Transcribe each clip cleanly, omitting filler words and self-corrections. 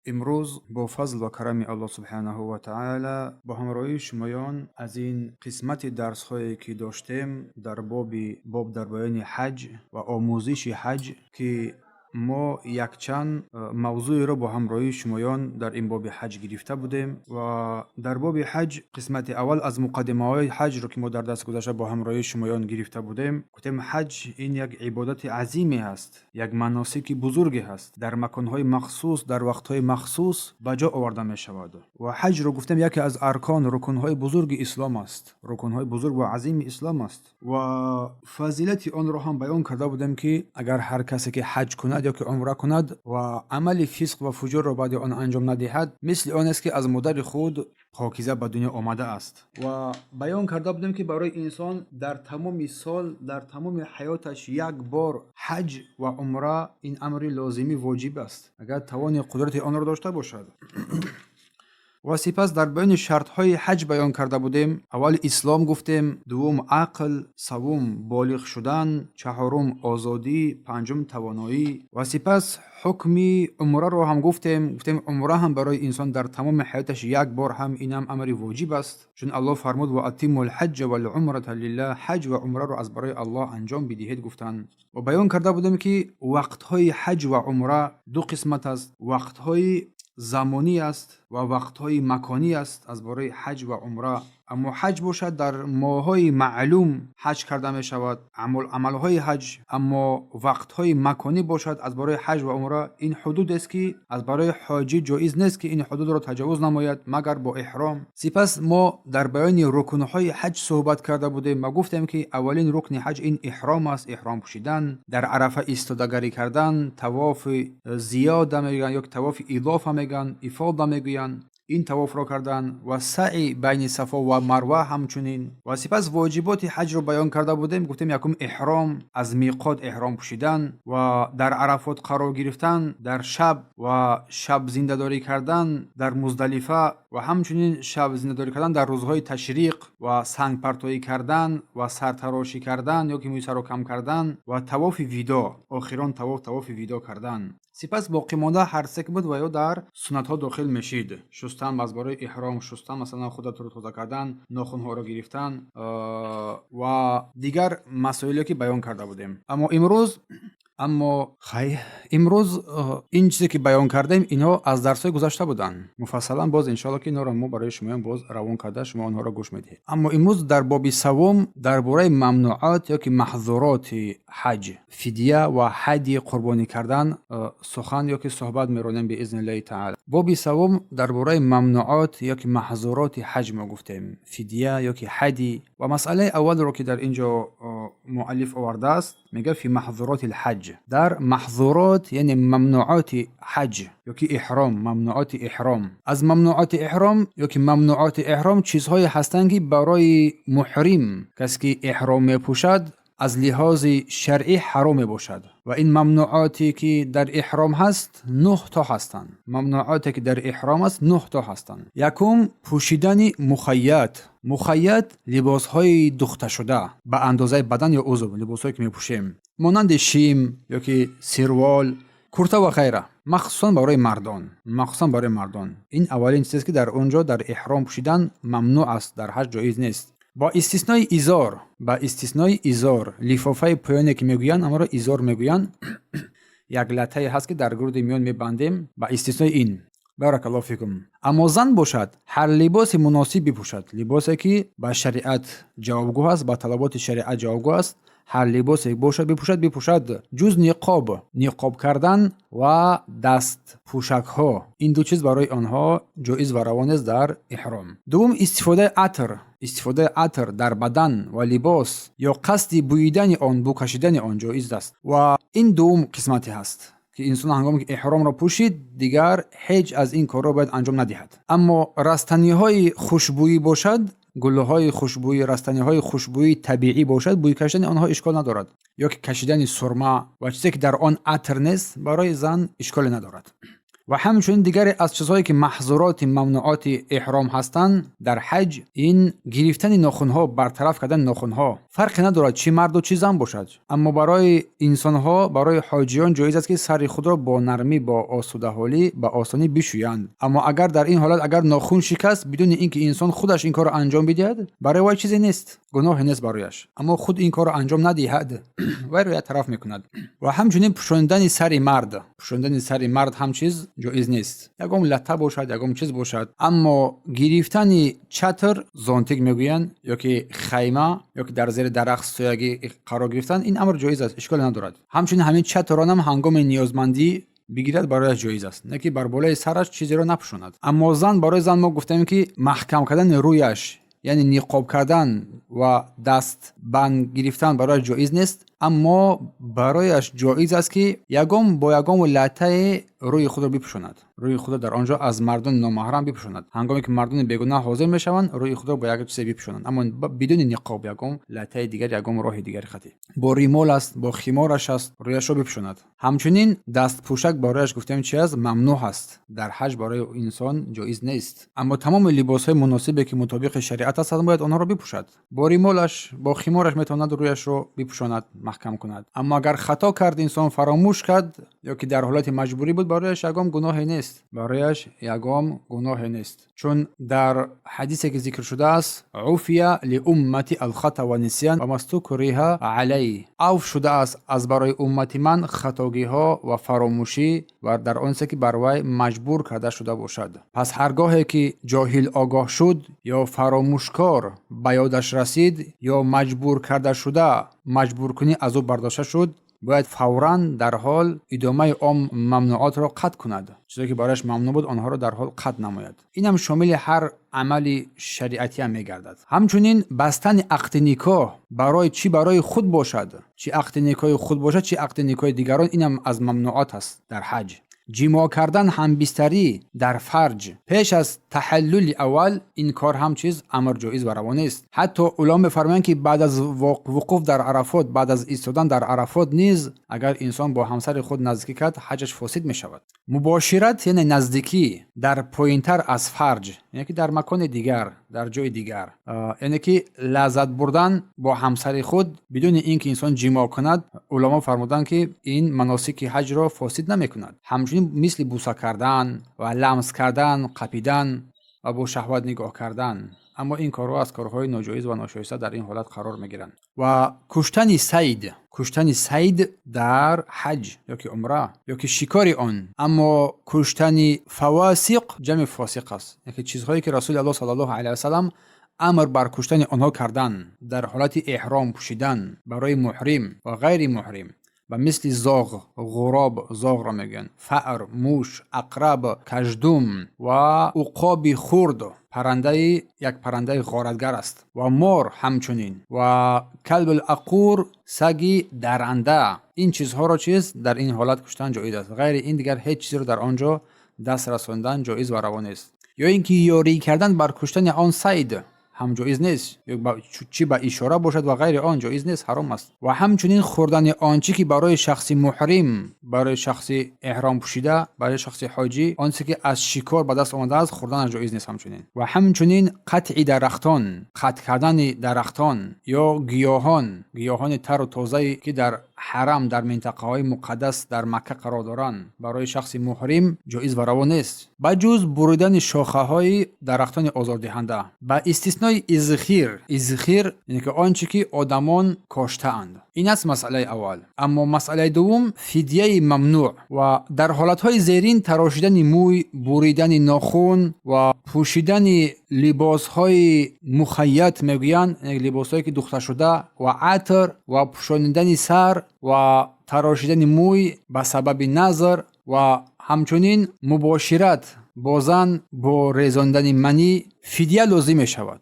امروز با فضل و کرم الله سبحانه و تعالی با همراهی شمایان از این قسمت درس هایی که داشتیم در باب در بیان حج و آموزش حج که ما یک چند موضوع را با همراهی شمایان در این باب حج گرفته بودیم و در باب حج قسمت اول از مقدمه های حج را که ما در دست گذشته با همراهی شمایان گرفته بودیم گفتیم حج این یک عبادت عظیمی است، یک مناسک بزرگی است، در مکانهای مخصوص در وقتهای مخصوص به جا آورده می شود و حج را گفتیم یکی از ارکان رکنهای بزرگ اسلام است، رکنهای بزرگ و عظیم اسلام است و فضیلت آن را هم بیان کرده بودیم که اگر هر کسی که حج کند یا که عمره کند و عمل فسق و فجور را بعد آن انجام ندهد مثل آن است که از مادر خود پاکیزه به دنیا آمده است و بیان کرده بودیم که برای انسان در تمام سال در تمام حیاتش یک بار حج و عمره این امر لازمی واجب است اگر توان قدرت آن را داشته باشد. و سپس در بین شرط های حج بیان کرده بودیم اول اسلام گفتیم، دوم عقل، سوم بالغ شدن، چهارم آزادی، پنجم توانایی و سپس حکم عمره رو هم گفتیم عمره هم برای انسان در تمام حیاتش یک بار هم این هم امر واجب است چون الله فرمود و اتم الحج والعمره لله، حج و عمره رو از برای الله انجام بدهید گفتن و بیان کرده بودیم که وقت های حج و عمره دو قسمت است، وقت های زمانی است و وقت‌های مکانی است از برای حج و عمره. اما حج باشد در ماه‌های معلوم حج کرده می شود عمل‌های حج، اما وقت‌های مکانی باشد از برای حج و عمره این حدود است که از برای حاجی جایز نیست که این حدود را تجاوز نماید مگر با احرام. سپس ما در بیان رکن‌های حج صحبت کرده بودیم و گفتیم که اولین رکن حج این احرام است، احرام پوشیدن، در عرفه ایستادگی کردن، طواف زیاده میگن یا طواف اضافه میگن، افاضه میگن، این طواف را کردن و سعی بین صفا و مروه همچنین و سپس واجبات حج را بیان کرده بودیم گفتیم یکم احرام، از میقات احرام پوشیدن و در عرفات قرار گرفتن، در شب و شب زنده‌داری کردن در مزدلفه و همچنین شب زنده‌داری کردن در روزهای تشریق و سنگ پرتایی کردن و سرتراشی کردن یا که موی سر رو کم کردن و طواف ویدا، آخران طواف ویدا کردن. سپس باقی مانده هر سه بود و یا در سنت ها داخل میشید، شستن از برای احرام، شستن مثلا خودت رو تازه کردن، ناخن ها رو گرفتن و دیگر مسائلی که بیان کرده بودیم. اما امروز این چیزی که بیان کردیم اینها از درس‌های گذشته بودن، مفصلا باز ان شاءالله که اینا رو ما برای شما باز روان کرده شما آنها را گوش میدید. اما امروز در باب سوم درباره ممنوعات یا که محظورات حج، فدیه و هدیه قربانی کردن سخن یا که صحبت می‌رونیم به اذن الله تعالی. باب سوم درباره ممنوعات یا که محظورات حج ما گفتیم، فدیه یا که هدیه و مسئله اول رو که در اینجا مؤلف آورده است میگه فی محظورات الحج، در محظورات یعنی ممنوعات حج یا که احرام، ممنوعات احرام. از ممنوعات احرام یا که ممنوعات احرام چیزهایی هستند که برای محرم کسی که احرام میپوشد از لحاظ شرعی حرام باشد و این ممنوعاتی که در احرام هست 9 تا هستند. ممنوعاتی که در احرام است 9 تا هستند. یکم پوشیدن مخیط لباس های دوخته شده به اندازه بدن یا عضو، لباس هایی که میپوشیم مانند شیم یا که سروال، کرته و غیره، مخصوصا برای مردان. این اولین چیزی که در اونجا در احرام پوشیدن ممنوع است، در حج جایز نیست. با استثنای ازار، لفافه پایانی که میگوین اما را ازار میگوین، یک لطه هست که در گرد میان میبندیم، با استثنای این بارک الله فیکم. اما زن باشد هر لباس مناسب بپوشد، لباسی که با شریعت جوابگو است، با طلبات شریعت جوابگو است، هر لباسی باشد بپوشد جز نقاب کردن و دست پوشک ها، این دو چیز برای آنها جایز و روان است در احرام. دوم استفاده عطر در بدن و لباس یا قصد بوییدن آن، بو کشیدن آن جایز است و این دوم قسمتی هست که انسان هنگامی که احرام را پوشید دیگر هیچ از این کار را باید انجام ندهد. اما رستنی های خوشبویی باشد، گل‌های خوشبویی، رستنی‌های خوشبویی طبیعی باشد، بوی کشیدن آنها اشکال ندارد، یا که کشیدن سرما و چیزی که در آن عطر نیست برای زن اشکال ندارد. و همچنین دیگر از چیزهایی که محظورات ممنوعات احرام هستند در حج، این گرفتن ناخن‌ها، برطرف کردن ناخن‌ها. فرقی ندارد چی مرد و چی زن باشد، اما برای انسان‌ها، برای حاجیان جایز است که سر خود را با نرمی، با آسوده حالی، با آسانی بشویند. اما اگر در این حالت اگر ناخن شکست بدون اینکه انسان خودش این کار را انجام بدهد، برای وی چیزی نیست، گناه نیست برایش. اما خود این کار را انجام ندهد، وی را اعتراف میکند. و همچنین پوشاندن سر مرد هم چیز جایز نیست. یکم لطه باشد، یکم چیز باشد. اما گرفتن چتر، زانتیک میگویند، یا که خیمه، یا که در زیر درخت سایگی قرار گرفتن، این امر جایز است، اشکال ندارد. همچنین همین چتران هم هنگام نیازمندی بگیرد برایش جایز است، نه که بر بالای سرش چیزی را نپوشاند. اما زن، برای زن ما گفتیم که محکم کردن رویش، یعنی نقاب کردن و دست بند گرفتن برای جایز نیست، اما برایش جایز است که یگام با یگام لطه روی خود را بپوشاند، روی خود در آنجا از مردان نامحرم بپوشاند. هنگامی که مردان بیگناه حاضر میشوند، روی خود را با یک چیز بپوشانند، اما بدون نقاب، یگام لطه دیگر، یگام راه دیگر خطی با ریمال است، با خمارش است، رویش را بپوشاند. همچنین دست پوشک برایش گفتیم چی است؟ ممنوع است، در حج برای انسان جایز نیست. اما تمام لباس های مناسبی که مطابق شریعت است باید آنها را بپوشد. با ریمالش، با خمارش میتواند رویش را بپوشاند، محکم کند. اما اگر خطا کرد، انسان فراموش کرد، یا که در حالت مجبوری بود، برایش یگام گناه نیست. چون در حدیثی که ذکر شده است، عفیا لامتی الخطا و نسیان و ما استکره علی، عفو شده است از برای امت من خطاگی ها و فراموشی و در آنچه که بر وی مجبور کرده شده باشد. پس هرگاهی که جاهل آگاه شد یا فراموشکار به یادش رسید یا مجبور کرده شده، مجبور کنی از او برداشته شد، باید فوراً در حال ادامه ممنوعات را قطع کند. چیزی که برایش ممنوع بود آنها را در حال قطع نماید. این هم شامل هر عملی شریعتی هم میگردد. همچنین بستن عقد نکاح برای چی؟ برای خود باشد، چی عقد نکاح خود باشد، چی عقد نکاح دیگران، این هم از ممنوعات است در حج. جما کردن همبستری در فرج پیش از تحلل اول، این کار هم چیز امر جایز و روا نیست. حتی علما می‌فرمایند که بعد از وقوف در عرفات، بعد از ایستادن در عرفات نیز اگر انسان با همسر خود نزدیکی کرد، حجش فاسد می شود. مباشرت یعنی نزدیکی در پایینتر از فرج، یعنی که در مکان دیگر، در جای دیگر، یعنی که لذت بردن با همسر خود بدون اینکه انسان جما کند، علما فرمودند که این مناسک حج را فاسد نمی‌کند. همچنین مثل بوسه کردن و لمس کردن، قپیدن و با شهوت نگاه کردن، اما این کارها از کارهای ناجایز و ناشایسته در این حالت قرار میگیرند. و کشتن صید در حج یا که عمره یا که شکار آن، اما کشتن فواسق جمع فاسق است، یعنی چیزهایی که رسول الله صلی الله علیه و سلم امر بر کشتن آنها کردن در حالت احرام پوشیدن برای محرم و غیر محرم، و مثل زاغ، غراب، زاغ را میگن، فأر، موش، عقرب، کژدم و عقاب خرد، یک پرنده غارتگر است، و مار همچنین، و کلب العقور، سگ درنده. این چیزها را در این حالت کشتن جایز است. غیر این دیگر هیچ چیزی را در آنجا دست رساندن جایز و روا نیست. یا اینکه یاری کردن بر کشتن آن صید هم جایز نیست، چی به اشاره باشد و غیر آن جایز نیست، حرام است. و همچنین خوردن آنچه که برای شخص محرم، برای شخص احرام پوشیده، برای شخص حاجی، آنچه که از شکار به دست آمده است، خوردن جایز نیست. همچنین قطع کردن درختان یا گیاهان تر و تازه که در حرم، در منطقه های مقدس در مکه قرار دارند، برای شخص محرم جایز و روا نیست، بجز بریدن شاخه های درختان آزاردهنده، با استثنای ازخیر یعنی که آنچه که آدمان کاشته اند. این است مسئله اول. اما مسئله دوم، فدیه ممنوع و در حالت های زیرین تراشیدن موی، بریدن ناخن و پوشیدن لباس های مخیط میگویند، یعنی لباس هایی که دوخته شده، و عطر و پوشاندن سر و تراشیدن موی به سبب نظر، و همچنین مباشرت با زن با ریزاندن منی فدیه لازم می شود.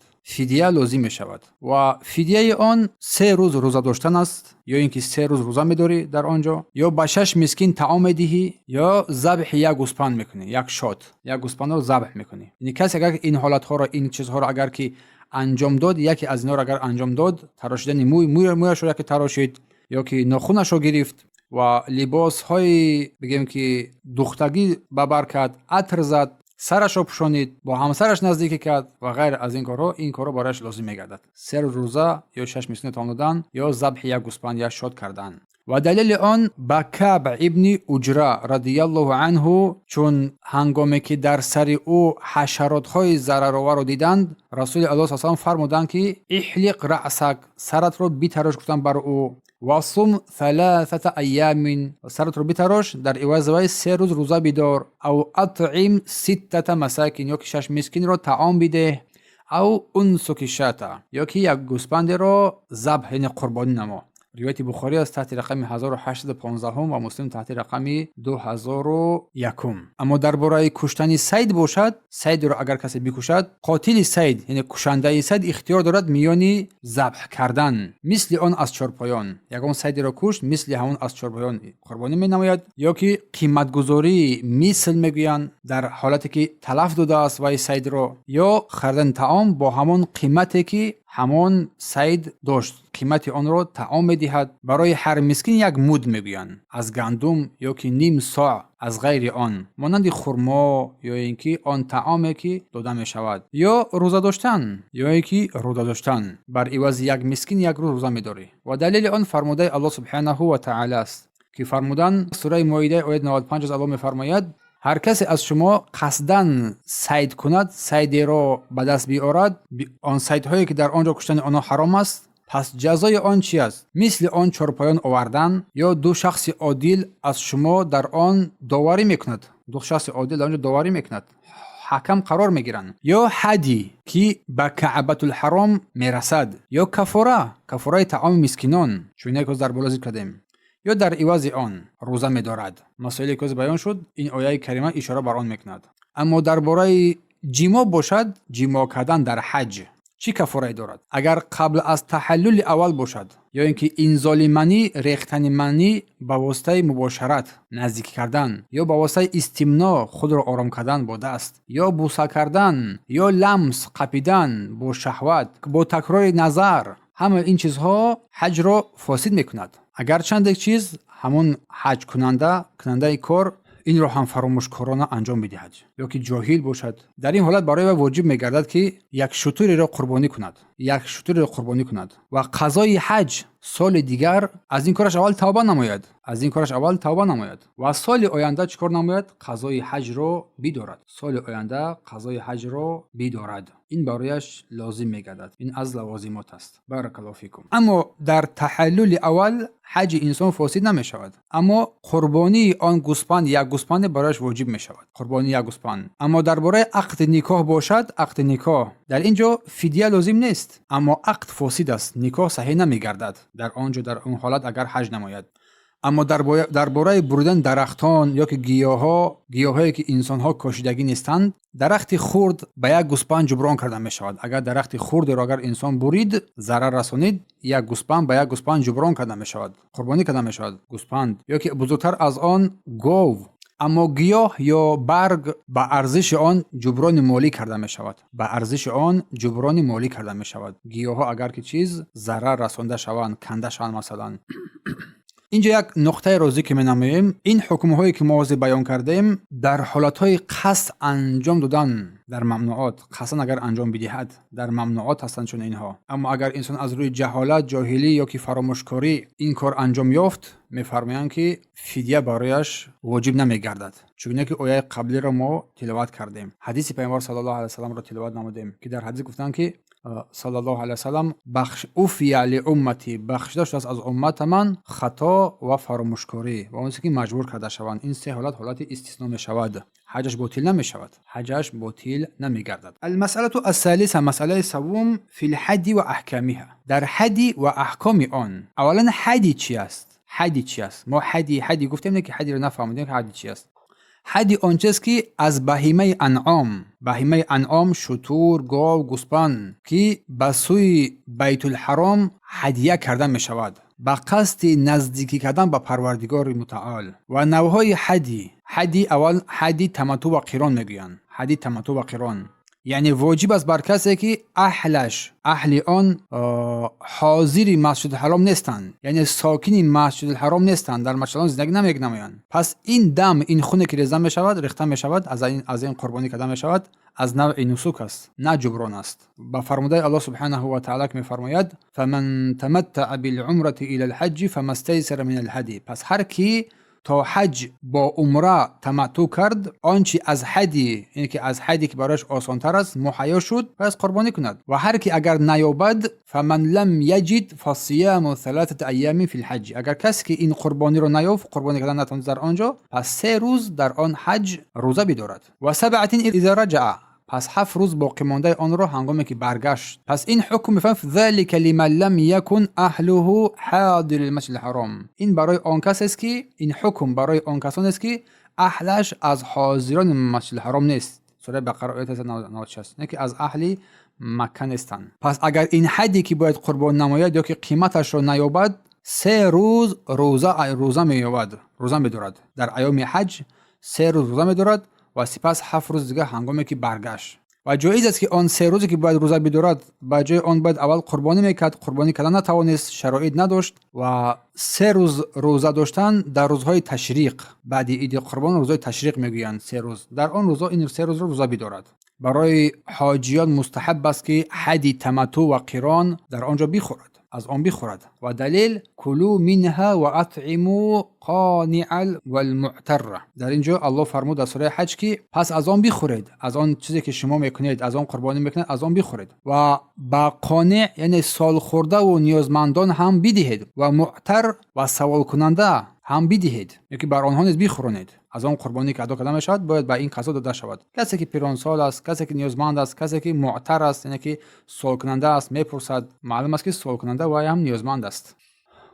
و فدیه آن 3 روز روزه داشتن است، یا اینکه 3 روز روزه می‌داری در آنجا، یا به 6 مسکین طعام دهی، یا ذبح یک گوسفند میکنی، یک گوسفند رو ذبح میکنی. یعنی کسی اگر این حالت ها را، این چیزها را اگر که انجام داد، یکی از اینا را اگر انجام داد، تراشیدن مویش را که تراشید، یا که ناخنش را گرفت، و لباس های بگیم که دختگی ببر کرد، عطر زد، سرش رو پوشانید، با همسرش نزدیکی کرد و غیر از این کارا برایش لازم میگردد. 3 روزه یا 6 مسکین تام دادن یا ذبح یک گوسفند یا شاد کردن. و دلیل آن با کعب ابن اجره رضی الله عنه، چون هنگامی که در سر او حشرات های ضررآور رو دیدند، رسول الله صلی الله علیه و فرمودند که احلق رأسک، سرت رو بیتراش، گفتن بر او و صم 3 ایام، سرت رو بیتراش، در عوض 3 روز روزه بدار، او اطعم 6 مساکین، یا که 6 مسکین رو طعام بده، او انسک شاتا، یا که یک گوسفند رو ذبح یعنی قربانی نما. روایت بخاری از تحت رقم 1815 و مسلم تحت رقم 2001. اما درباره کشتن صید باشد، صید را اگر کسی بکشد، قاتل صید یعنی کشنده صید اختیار دارد میانی ذبح کردن، مثل آن از چارپایان. یگان صید را کشت مثل همون از چارپایان قربانی می نماید، یا که قیمت گذاری مثل میگویند در حالتی که تلف داده است و صید را، یا خریدن طعام با همون قیمتی که همون صید داشت، قیمت آن را طعام میدهد. برای هر مسکین یک مود میگویند از گندم، یا که نیم ساع از غیر آن، مانند خرما، یا اینکه آن طعامی که داده می شود، یا روزه داشتن، یا اینکه روزه داشتن بر عوض یک مسکین یک روز روزه می‌داری. و دلیل آن فرموده الله سبحانه و تعالی است که فرمودن سوره مائده آیه 95 از الله می‌فرماید: هر کسی از شما قصداً صید کند، صیدی را به دست بیاورد، آن صیدهایی که در آنجا کشتن آنها حرام است، پس جزای آن چی است؟ مثل آن چارپایان آوردن، یا 2 شخص عادل از شما در آن داوری میکند، 2 شخص عادل در آنجا داوری میکند، حکم قرار میگیرند، یا حدی که به کعبه الحرام میرسد، یا کفاره طعام مسکینان، چون یک در بالا ذکر کردیم، یا در عوض آن روزه می‌دارد. مسائلی که بیان شد این آیه کریمه اشاره بر آن میکند. اما درباره جما باشد، جما کردن در حج چی کفاره دارد؟ اگر قبل از تحلل اول باشد، یا اینکه انزال منی، ریختن منی به واسطه مباشرت، نزدیک کردن، یا به واسطه استمناء، خود را آرام کردن با دست، یا بوسه کردن، یا لمس قپیدن با شهوت، با تکرار نظر، همه این چیزها حج را فاسد میکند. اگر چند یک چیز همون حج کننده کار این را هم فراموشکارانه انجام بدهد، یا که جاهل باشد، در این حالت برای واجب میگردد که یک شتری را قربانی کند و قضای حج سال دیگر از این کارش اول توبه نماید، و سال آینده چیکار نماید؟ قضای حج را بدارد. این برایش لازم میگردد. این از لوازمات است. بارک الله فیکم. اما در تحلل اول حج انسان فاسد نمی شود، اما قربانی آن گوسفند، یک گوسفند برایش واجب می شود، قربانی یک گوسفند. اما درباره عقد نکاح باشد، عقد نکاح در اینجا فدیه لازم نیست، اما عقد فاسد است، نکاح صحیح نمی گردد در اون حالت اگر حج نماید. اما درباره بریدن درختان، یا که گیاهایی که انسان‌ها کاشیدگی نیستند، درخت خرد به یک گوسفند جبران کرده می شود. اگر درخت خرد را اگر انسان برید، ضرر رسانید، یک گوسفند به یک گوسفند جبران کرده می شود، قربانی کرده می شود گوسفند، یا که بزرگتر از آن گاو. اما گیاه یا برگ به ارزش آن جبران مالی کرده می شود. گیاها اگر که چیز ضرر رسانده شوند، کنده شوند مثلا. اینجا یک نقطه روزی که می‌نماییم، این حکم‌هایی که ما بیان کردیم در حالت‌های قصد انجام دادن در ممنوعات، قصداً اگر انجام بدهد در ممنوعات هستند چون اینها. اما اگر انسان از روی جهالت، جاهلی یا که فراموشکاری این کار انجام یافت، می‌فرمایند که فدیه برایش واجب نمی‌گردد، چون که آیه قبلی را ما تلاوت کردیم، حدیث پیامبر صلی الله علیه و سلم را تلاوت نمودیم که در حدیث گفتند که صلی الله علیه و سلم عفی لامتی، بخشیده شده از امت من خطا و فراموشکاری و اون که مجبور کرده شوند. این 3 حالت استثناء می شود، حجش باطل نمی گردد. المسأله الثالثه، مسئله سوم، فی الحد و احکامها، در حد و احکام آن. اولا حد چی است؟ ما حدی گفتیم نه که حدی رو نفهمیدیم که حد چی است. حدی آنچیست که از بهیمه انعام شتور، گاو، گوسفند که به سوی بیت الحرام هدیه کرده می شود به قصد نزدیکی کردن به پروردگار متعال. و نوعهای حدی اول حدی تمتع و قران میگویند. حدی تمتع و قران یعنی واجب است بر کسی که اهل آن حاضر مسجد الحرام نیستند، یعنی ساکن مسجد الحرام نیستند، در مسجد زندگی نمی‌کنند. پس این دم، این خونه که ریزه می‌شود، ریخته می‌شود، از این قربانی کردن می‌شود، از نوع نسک است، نه جبران است. با فرموده الله سبحانه و تعالی که می‌فرماید فمن تمتع بالعمره الى الحج فما استيسر من الهدي. پس هر کی تا حج با عمره تمتع کرد، آنچه از حدی، یعنی که از حدی که برایش آسان‌تر است مهیا شد، پس قربانی کند. و هر کی اگر نیابد فمن لم یجد فصیام 3 ایام فی الحج. اگر کسی که این قربانی رو نیافت، قربانی کردن نتوانست در آنجا، پس 3 روز در آن حج روزه بدارد. و 7 اذا رجع. پس 7 روز باقی مانده آن را هنگامی که برگشت. پس این حکم میفهمد ذلک لمن لم یکن اهله حاضر المسجد الحرام. این برای آن کس است که این حکم برای آن کسان است که اهلش از حاضران مسجد الحرام نیست. سوره بقره آیه 96 نه که از اهل مکه نیستند. پس اگر این حدی که باید قربان نماید یا که قیمتش را نیابد، 3 روز روزه مییابد، روزه میدارد. در ایام حج 3 روز روزه میدارد و سپس 7 روز دیگه هنگامی که برگشت. و جایز است که آن 3 روزی که باید روزه بدارد، با جای آن باید اول قربانی میکرد، قربانی کردن نتوانست، شرایط نداشت و 3 روز روزه داشتن در روزهای تشریق، بعد عید قربان روزهای تشریق میگویند 3 روز، در آن روزا این 3 روز رو روزه بدارد. برای حاجیان مستحب است که حدی تمتع و قران در آنجا بخورد، از آن بخورد. و دلیل کلوا منها و اطعموا قانع والمعتر. در اینجا الله فرمود در سوره حج که پس از آن بخورید، از آن چیزی که شما میکنید، از آن قربانی میکنید، از آن بخورید و با قانع یعنی سال خورده و نیازمندان هم بدهید و معتر و سوال کننده هم بدهید، یکی بر آنها نیز بخورونید. از آن قربانی که ادا کرده میشود باید به این کسا داده شود. کسی که پیرانسال است، کسی که نیازمند است، کسی که معتر است، یعنی که سوال کننده است، میپرسد، معلوم است که سوال کننده و هم نیازمند است.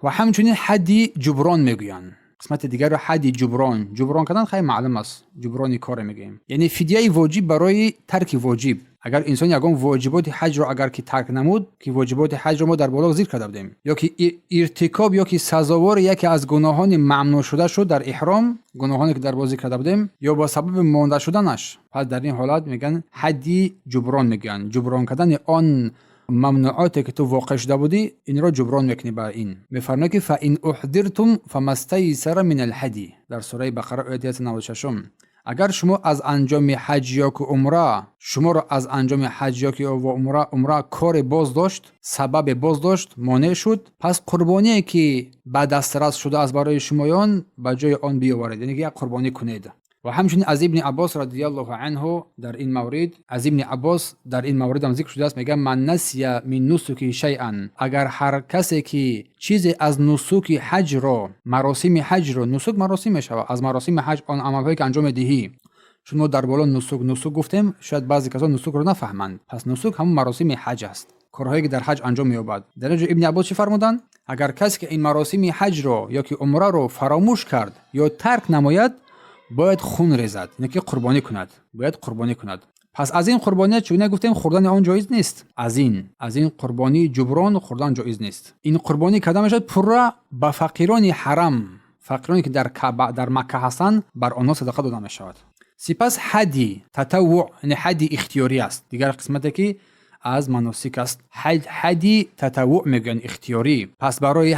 و همچنین حدی جبران میگویند. قسمت دیگر رو حدی جبران کردن خیلی معلوم است، جبرانی کار میگیم، یعنی فدیه واجب برای ترک واجب. اگر انسان یگان واجبات حج رو اگر که ترک نمود، که واجبات حج رو ما در بالا ذکر کرده بودیم، یا که ارتکاب یا که سزاوار یکی از گناهان ممنوع شده شد در احرام، گناهانی که در بالا ذکر کرده بودیم، یا با سبب مانده شدنش، پس در این حالت میگن حدی جبران میگن. جبران کردن آن ممنوعاتی که تو واقع شده بودی، این را جبران میکنی. با این میفرماید که فإن احضرتم فما استيسر من الهدي در سوره بقره آیه 96. اگر شما از انجام حج یا که عمره، شما را از انجام حج یا که عمره کار باز داشت، سبب باز داشت، مانع شد، پس قربانی که به دسترس شده از برای شمایان به جای آن بیاورید، یعنی یک قربانی کنید. و همچنین از ابن عباس رضی الله عنه در این مورد هم ذکر شده است، میگه من نسی من نسک شیئا. اگر هر کسی که چیزی از نسک حج رو، مراسم حج رو، نسک مراسم میشه، از مراسم حج آن عملهایی که انجام دهی، چون ما در بالا نسک گفتیم، شاید بعضی کسان نسک رو نفهمند. پس نسک همون مراسم حج است، کارهایی که در حج انجام می‌یابد. در اینجا ابن عباس چی فرمودند؟ اگر کسی که این مراسم حج رو یا که عمره رو فراموش کرد یا ترک نماید، باید خون ریزد، یعنی که قربانی کند. پس از این قربانی چگونه گفتیم خوردن آن جایز نیست. از این قربانی جبران خوردن جایز نیست. این قربانی کدام میشد؟ پورا به فقیران حرم، فقیرانی که در مکه هستند، بر آنها صدقه داده میشود. سپس حدی تطوع، یعنی حدی اختیاری است. دیگر قسمتی که از مناسک است، حدی تطوع میگن، اختیاری. پس برای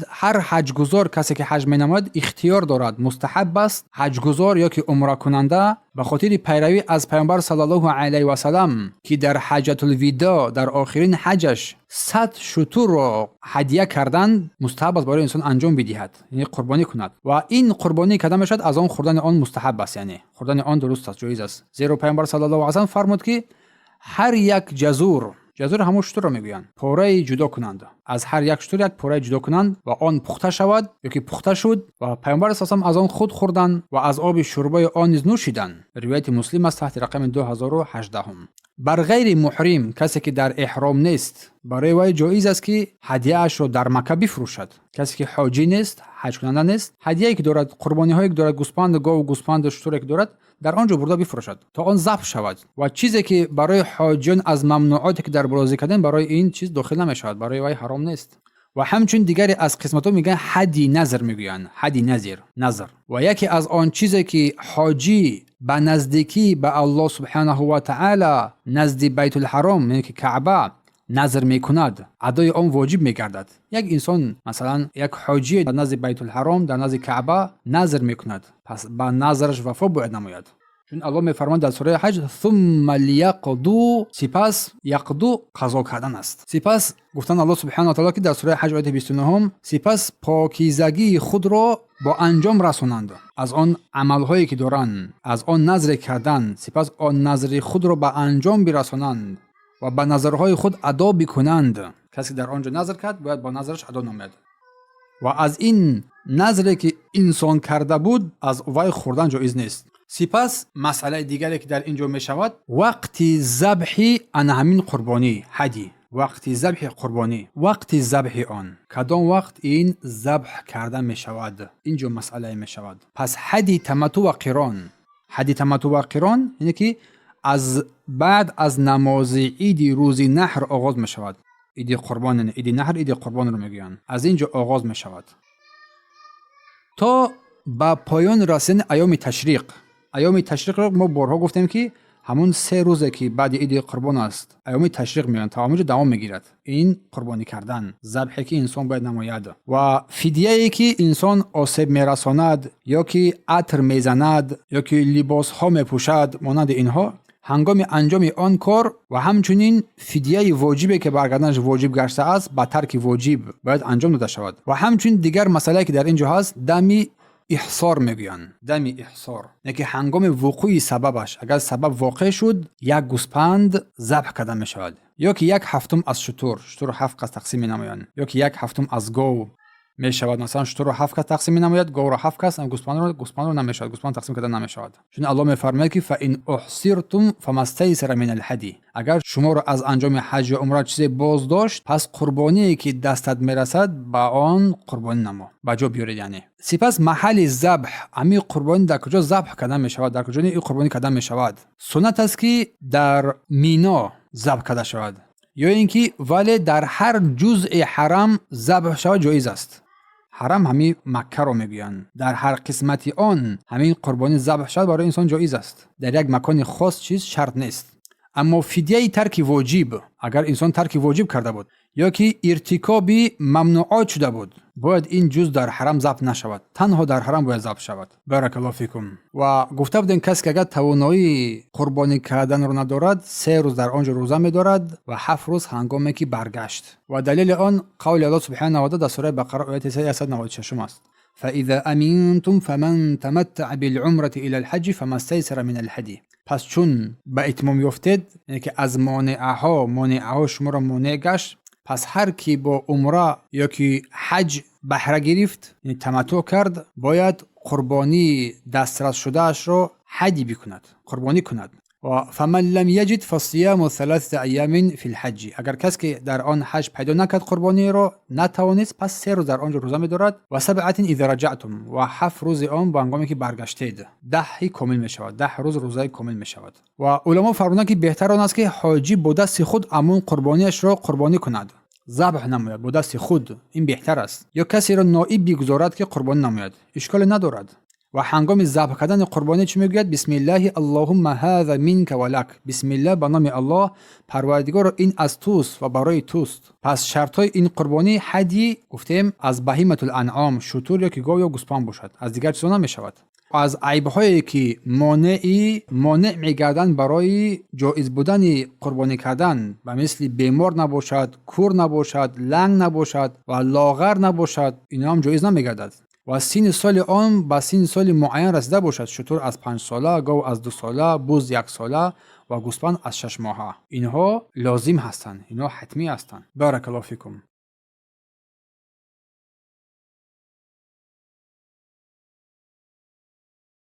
هر حج گزار، کسی که حج مینماید اختیار دارد، مستحب است حج گزار یا که عمره کننده به خاطر پیروی از پیامبر صلی الله علیه و سلم که در حجۃ الوداع در آخرین حجش 100 شتر را هدیه کردند، مستحب است برای انسان انجام بدهد، یعنی قربانی کند. و این قربانی کدام میشد؟ از آن خوردن آن مستحب است، یعنی خوردن آن درست است، جایز است. زیرا پیامبر صلی الله علیه و سلم فرمود که هر یک جزور همون شتر را میگویند، پاره جدا کنند، از هر یک شتر یک پاره جدا کنند و آن پخته شود یا که پخته شد و پیامبر صلی الله علیه و آن خود خوردند و از آب شوربه آن نیز نوشیدند. روایت مسلم است تحت رقم 2018. بر غیر محرم، کسی که در احرام نیست، برای وی جایز است که هدیه اش را در مکه بفروشد. کسی که حاجی نیست، حج کننده نیست، هدیه‌ای که دارد، قربانی هایی که دارد، گوسفند گاو، گوسفند شتری که دارد، در آنجا برده بفروشد تا آن ذبح شود. و چیزی که برای حاجیان از ممنوعاتی که در بالا ذکر کردیم، برای این چیز داخل نمیشود، برای وی حرام نیست. و همچنین دیگری از قسمت‌ها میگن حدی نظر میگویند، حدی نظر. و یکی از آن چیزی که حاجی به نزدیکی به الله سبحانه و تعالی نزد بیت الحرام یعنی که کعبه نظر میکند ادای آن واجب میگردد. یک انسان مثلا یک حاجی در نزد بیت الحرام در نزد کعبه نظر میکند، پس با نظرش وفا باید نماید. چون الله میفرماید در سوره حج ثم لیقضوا، سپس یقضوا قضا کردن است. سپس گفتن الله سبحانه و تعالی که در سوره حج آیه 29 سپس پاکیزگی خود را با انجام رسانند از آن عملهایی که دارند، از آن نظر کردن، سپس آن نظر خود را به انجام برسانند و به نظرهای خود ادا بکنند. کسی در آنجا نظر کرد باید با نظرش ادا نماید. و از این نظری که انسان کرده بود از وی خوردن جایز نیست. سپس مسئله دیگری که در اینجا می شود وقتی ذبح آن همین قربانی حدی، وقتی ذبح قربانی، وقتی ذبح آن کدام وقت این ذبح کرده می شود، اینجا مسئله می شود. پس حدی تمتع و قران، حدی تمتع و قران یعنی که از بعد از نماز عید روز نحر آغاز می شود. عید قربان، عید نحر عید قربان رو میگن، از اینجا آغاز می شود تا با پایان رسیدن ایام تشریق. ایام تشریق رو ما بارها گفتیم که همون 3 روزه که بعد عید قربان است ایام تشریق میان تا همونجا دوام میگیرد. این قربانی کردن، ذبحی که انسان باید نماید و فدیه‌ای که انسان آسیب میرساند یا که عطر میزند یا که لباس ها میپوشد مانند اینها، هنگام انجام آن کار و همچنین فدیه واجبی که برگردنش واجب گشته است با ترک واجب باید انجام داده شود. و همچنین دیگر مسئله که در اینجا هست دمی احصار میگویند. دمی احصار یعنی که هنگام وقوع سببش اگر سبب واقع شد یک گوسپند ذبح کرده می شود، یا که 1/7 از شتر 7 قسم تقسیم نمایند، یا که 1/7 از گاو می شود. مثلا شتر رو 7 قسم تقسیم نماید، گاو رو 7 قسم، گوسپند رو نمی شود، گوسپند تقسیم کرده نمی شود. چون الله می فرماید که فإن احصرتم فما استيسر من الهدی، اگر شما رو از انجام حج یا عمره چیزی باز داشت پس قربانی که دستت میرسد با آن قربانی نما با جا بیارید. یعنی سپس محل ذبح امی قربانی در کجا ذبح کردن می شود، در کجا این قربانی کردن می شود. سنت است که در مینا ذبح کرده شود یا اینکه ولی در هر جزء حرم ذبح شود جایز است. حرم همین مکه رو میگن، در هر قسمتی آن همین قربانی ذبح شد برای انسان جایز است. در یک مکان خاص چیز شرط نیست. اما فدیه ترک واجب، اگر انسان ترک واجب کرده بود یا که ارتکاب ممنوعات شده بود باید این جز در حرم ذبح نشود، تنها در حرم باید ذبح شود. بارک الله فیکم. و گفته بودیم کسی که اگر توانایی قربانی کردن رو ندارد 3 روز در آنجا روزه می‌دارد و 7 روز هنگامی که برگشت. و دلیل آن قول الله سبحانه و تعالی در سوره بقره آیه 196 است. فاذا امنتم فمن تمتع بالعمره الى الحج فما استيسر من الهدي. پس چون به اتمام یافتید یعنی که از مانعها شما را مانع گشت، پس هر کی با عمره یا که حج بهره گرفت یعنی تمتع کرد باید قربانی دسترس شده اش را حدی بکند، قربانی کند. و فمن لم یجد فصیام 3 ایام فی الحج، اگر کسی که در آن حج پیدا نکرد قربانی را نتوانست پس 3 روز در آنجا روزه می‌دارد. و 7 اذا رجعتم، و 7 روز آن با هنگامی که برگشتید 10 کامل می‌شود، 10 روز روزه کامل می‌شود. و علما فرمودند که بهتر آن است که حاجی با دست خود امون قربانیش را قربانی کند، ذبح نماید با دست خود، این بهتر است. یا کسی را نائب بگذارد که قربانی نماید، اشکال ندارد. و هنگام ذبح کردن قربانی چی میگوید؟ بسم الله اللهم هذا منك ولك، بسم الله به نام الله پروردگار این از توست و برای توست. پس شرطای این قربانی حدی گفتیم از بهیمه الانعام، شتر یا که گاو یا گوسپند باشد، از دیگر چیزا نمیشود. از عیب‌هایی که مانع می‌گردند برای جایز بودن قربانی کردن و مثل بیمار نباشد، کور نباشد، لنگ نباشد و لاغر نباشد، اینا هم جایز نمی‌گردد. و سین سال آن با سین سال معین رسیده باشد، شتر از 5 ساله، گاو از 2 ساله، بز 1 ساله و گوسپند از 6 ماهه. اینها لازم هستند، اینها حتمی هستند. بارک الله فیکم.